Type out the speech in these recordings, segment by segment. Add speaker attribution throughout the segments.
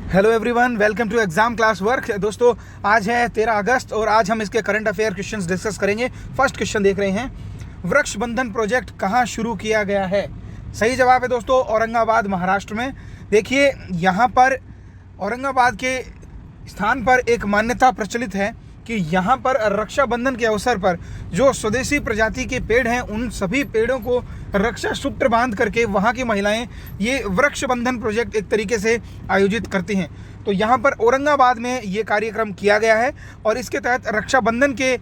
Speaker 1: Hello everyone, welcome to exam class work. दोस्तों, आज है 13 अगस्त और आज हम इसके करंट अफेयर क्वेश्चंस डिस्कस करेंगे। फर्स्ट क्वेश्चन देख रहे हैं, वृक्ष बंधन प्रोजेक्ट कहाँ शुरू किया गया है? सही जवाब है दोस्तों औरंगाबाद, महाराष्ट्र में। देखिए, यहाँ पर औरंगाबाद के स्थान पर एक मान्यता प्रचलित है कि यहाँ पर रक्षाबंधन के अवसर पर जो स्वदेशी प्रजाति के पेड़ हैं उन सभी पेड़ों को रक्षा सूत्र बांध करके वहाँ की महिलाएं ये वृक्ष बंधन प्रोजेक्ट एक तरीके से आयोजित करती हैं। तो यहाँ पर औरंगाबाद में ये कार्यक्रम किया गया है और इसके तहत रक्षाबंधन के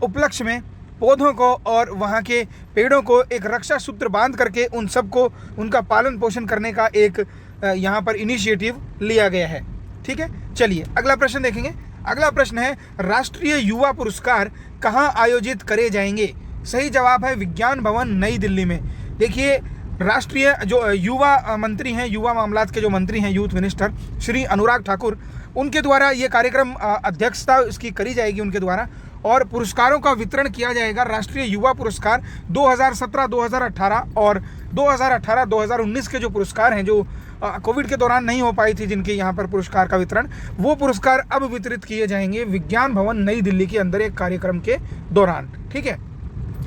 Speaker 1: उपलक्ष्य में पौधों को और वहाँ के पेड़ों को एक रक्षा सूत्र बांध करके उन सबको उनका पालन पोषण करने का एक यहाँ पर इनिशिएटिव लिया गया है। ठीक है, चलिए अगला प्रश्न देखेंगे। अगला प्रश्न है, राष्ट्रीय युवा पुरस्कार कहाँ आयोजित करे जाएंगे? सही जवाब है विज्ञान भवन, नई दिल्ली में। देखिए, राष्ट्रीय जो युवा मंत्री हैं, युवा मामलात के जो मंत्री हैं, यूथ मिनिस्टर श्री अनुराग ठाकुर, उनके द्वारा ये कार्यक्रम अध्यक्षता इसकी करी जाएगी उनके द्वारा और पुरस्कारों का वितरण किया जाएगा। राष्ट्रीय युवा पुरस्कार 2017, 2018 और 2018-2019 के जो पुरस्कार हैं, जो कोविड के दौरान नहीं हो पाई थी जिनके यहाँ पर पुरस्कार का वितरण, वो पुरस्कार अब वितरित किए जाएंगे विज्ञान भवन, नई दिल्ली के अंदर एक कार्यक्रम के दौरान। ठीक है,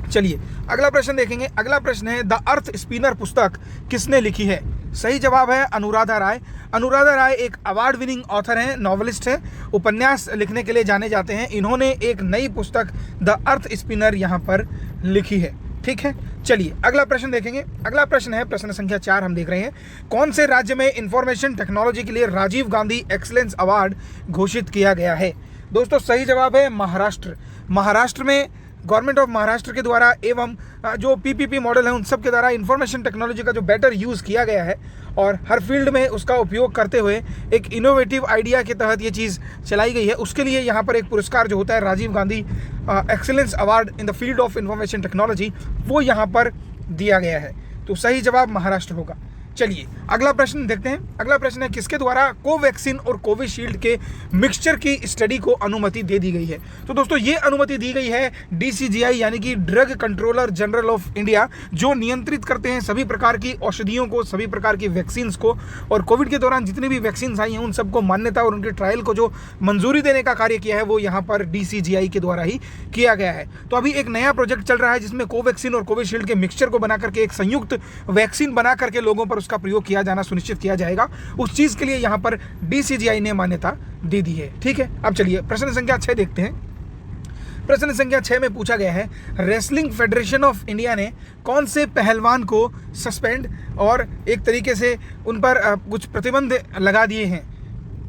Speaker 1: चलिए अगला प्रश्न देखेंगे। अगला प्रश्न है, द अर्थ स्पिनर पुस्तक किसने लिखी है? सही जवाब है अनुराधा राय। अनुराधा राय एक अवार्ड विनिंग ऑथर हैं, नॉवेलिस्ट हैं, उपन्यास लिखने के लिए जाने जाते हैं। इन्होंने एक नई पुस्तक द अर्थ स्पिनर यहाँ पर लिखी है। ठीक है, चलिए अगला प्रश्न देखेंगे। अगला प्रश्न है प्रश्न संख्या 4, हम देख रहे हैं, कौन से राज्य में इंफॉर्मेशन टेक्नोलॉजी के लिए राजीव गांधी एक्सीलेंस अवार्ड घोषित किया गया है? दोस्तों, सही जवाब है महाराष्ट्र। महाराष्ट्र में गवर्नमेंट ऑफ महाराष्ट्र के द्वारा एवं जो पीपीपी मॉडल है उन सब के द्वारा इंफॉर्मेशन टेक्नोलॉजी का जो बेटर यूज़ किया गया है और हर फील्ड में उसका उपयोग करते हुए एक इनोवेटिव आइडिया के तहत ये चीज़ चलाई गई है। उसके लिए यहाँ पर एक पुरस्कार जो होता है Rajiv Gandhi excellence award in the field of information technology, वो यहाँ पर दिया गया है। तो सही जवाब महाराष्ट्र होगा। चलिए अगला प्रश्न देखते हैं। अगला प्रश्न है, किसके द्वारा कोवैक्सीन और कोविशील्ड के मिक्सचर की स्टडी को अनुमति दे दी गई है? तो दोस्तों, ये अनुमति दी गई है डीसीजीआई यानी कि drug controller general of India, जो नियंत्रित करते हैं सभी प्रकार की औषधियों को, सभी प्रकार की वैक्सीन्स को। और कोविड के दौरान जितनी भी वैक्सीन्स आई हैं उन सबको मान्यता और उनके ट्रायल को जो मंजूरी देने का कार्य किया है वो यहाँ पर डीसीजीआई के द्वारा ही किया गया है। तो अभी एक नया प्रोजेक्ट चल रहा है जिसमें कोवैक्सीन और कोविशील्ड के मिक्सचर को बना करके एक संयुक्त वैक्सीन बना करके लोगों पर उसका प्रयोग किया जाना सुनिश्चित किया जाएगा। उस चीज के लिए यहां पर डीसीजीआई ने मान्यता दे दी है। ठीक है, अब चलिए प्रश्न संख्या 6 देखते हैं। प्रश्न संख्या 6 में पूछा गया है, रेसलिंग फेडरेशन ऑफ इंडिया ने कौन से पहलवान को सस्पेंड और एक तरीके से उन पर कुछ प्रतिबंध लगा दिए हैं?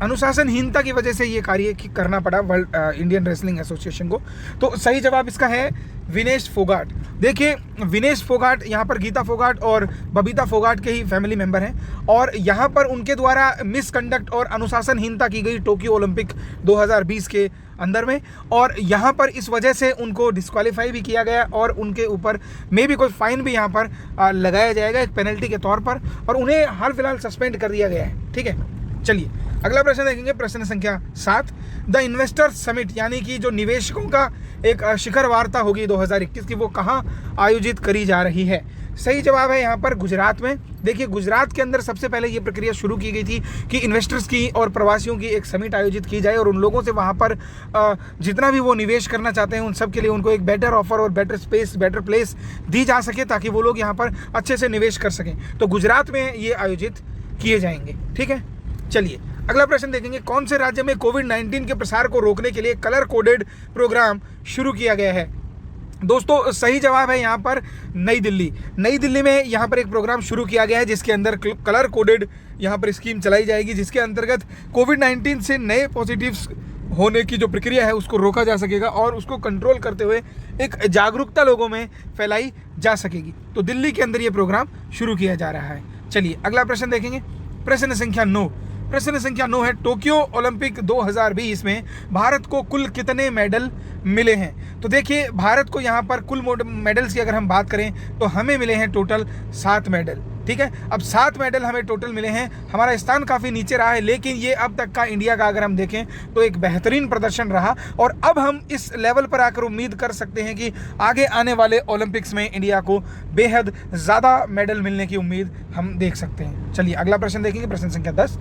Speaker 1: अनुशासनहीनता की वजह से ये कार्य करना पड़ा वर्ल्ड इंडियन रेसलिंग एसोसिएशन को। तो सही जवाब इसका है विनेश फोगाट। देखिए, विनेश फोगाट यहाँ पर गीता फोगाट और बबीता फोगाट के ही फैमिली मेंबर हैं और यहाँ पर उनके द्वारा मिसकंडक्ट और अनुशासनहीनता की गई टोक्यो ओलंपिक 2020 के अंदर में, और यहाँ पर इस वजह से उनको डिस्क्वालीफाई भी किया गया और उनके ऊपर मे भी कोई फाइन भी यहाँ पर लगाया जाएगा एक पेनल्टी के तौर पर, और उन्हें हाल फिलहाल सस्पेंड कर दिया गया है। ठीक है, चलिए अगला प्रश्न देखेंगे। प्रश्न संख्या 7, द इन्वेस्टर्स समिट यानी कि जो निवेशकों का एक शिखर वार्ता होगी 2021 की, वो कहाँ आयोजित करी जा रही है? सही जवाब है यहाँ पर गुजरात में। देखिए, गुजरात के अंदर सबसे पहले ये प्रक्रिया शुरू की गई थी कि इन्वेस्टर्स की और प्रवासियों की एक समिट आयोजित की जाए और उन लोगों से वहाँ पर जितना भी वो निवेश करना चाहते हैं उन सब के लिए उनको एक बेटर ऑफर और बेटर स्पेस, बेटर प्लेस दी जा सके ताकि वो लोग यहाँ पर अच्छे से निवेश कर सकें। तो गुजरात में ये आयोजित किए जाएंगे। ठीक है, चलिए अगला प्रश्न देखेंगे, कौन से राज्य में कोविड-19 के प्रसार को रोकने के लिए कलर कोडेड प्रोग्राम शुरू किया गया है? दोस्तों, सही जवाब है यहाँ पर नई दिल्ली। नई दिल्ली में यहाँ पर एक प्रोग्राम शुरू किया गया है जिसके अंदर कलर कोडेड यहाँ पर स्कीम चलाई जाएगी, जिसके अंतर्गत कोविड-19 से नए पॉजिटिव्स होने की जो प्रक्रिया है उसको रोका जा सकेगा और उसको कंट्रोल करते हुए एक जागरूकता लोगों में फैलाई जा सकेगी। तो दिल्ली के अंदर ये प्रोग्राम शुरू किया जा रहा है। चलिए अगला प्रश्न देखेंगे। प्रश्न संख्या 9। प्रश्न संख्या 9 है, टोक्यो ओलंपिक 2020 में भारत को कुल कितने मेडल मिले हैं? तो देखिए, भारत को यहाँ पर कुल मेडल्स की अगर हम बात करें तो हमें मिले हैं टोटल 7 मेडल। ठीक है, अब 7 मेडल हमें टोटल मिले हैं। हमारा स्थान काफ़ी नीचे रहा है, लेकिन ये अब तक का इंडिया का अगर हम देखें तो एक बेहतरीन प्रदर्शन रहा और अब हम इस लेवल पर आकर उम्मीद कर सकते हैं कि आगे आने वाले ओलंपिक्स में इंडिया को बेहद ज़्यादा मेडल मिलने की उम्मीद हम देख सकते हैं। चलिए अगला प्रश्न देखेंगे। प्रश्न संख्या 10,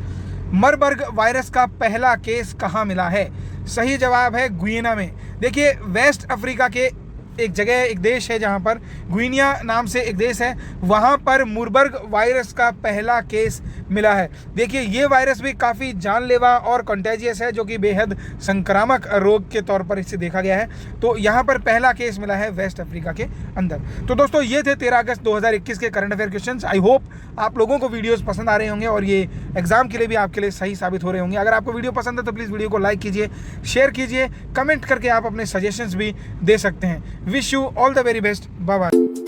Speaker 1: मरबर्ग वायरस का पहला केस कहाँ मिला है? सही जवाब है गुइनिया में। देखिए वेस्ट अफ्रीका के एक जगह, एक देश है जहाँ पर गुइनिया नाम से एक देश है, वहाँ पर मुरबर्ग वायरस का पहला केस मिला है। देखिए ये वायरस भी काफ़ी जानलेवा और कंटेजियस है, जो कि बेहद संक्रामक रोग के तौर पर इसे देखा गया है। तो यहाँ पर पहला केस मिला है वेस्ट अफ्रीका के अंदर। तो दोस्तों ये थे 13 अगस्त 2021 के current affair questions. I hope आप लोगों को वीडियोस पसंद आ रहे होंगे और ये एग्जाम के लिए भी आपके लिए सही साबित हो रहे होंगे। अगर आपको वीडियो पसंद है तो प्लीज़ वीडियो को लाइक कीजिए, शेयर कीजिए, कमेंट करके आप अपने सजेशंस भी दे सकते हैं। Wish you all the very best. Bye bye.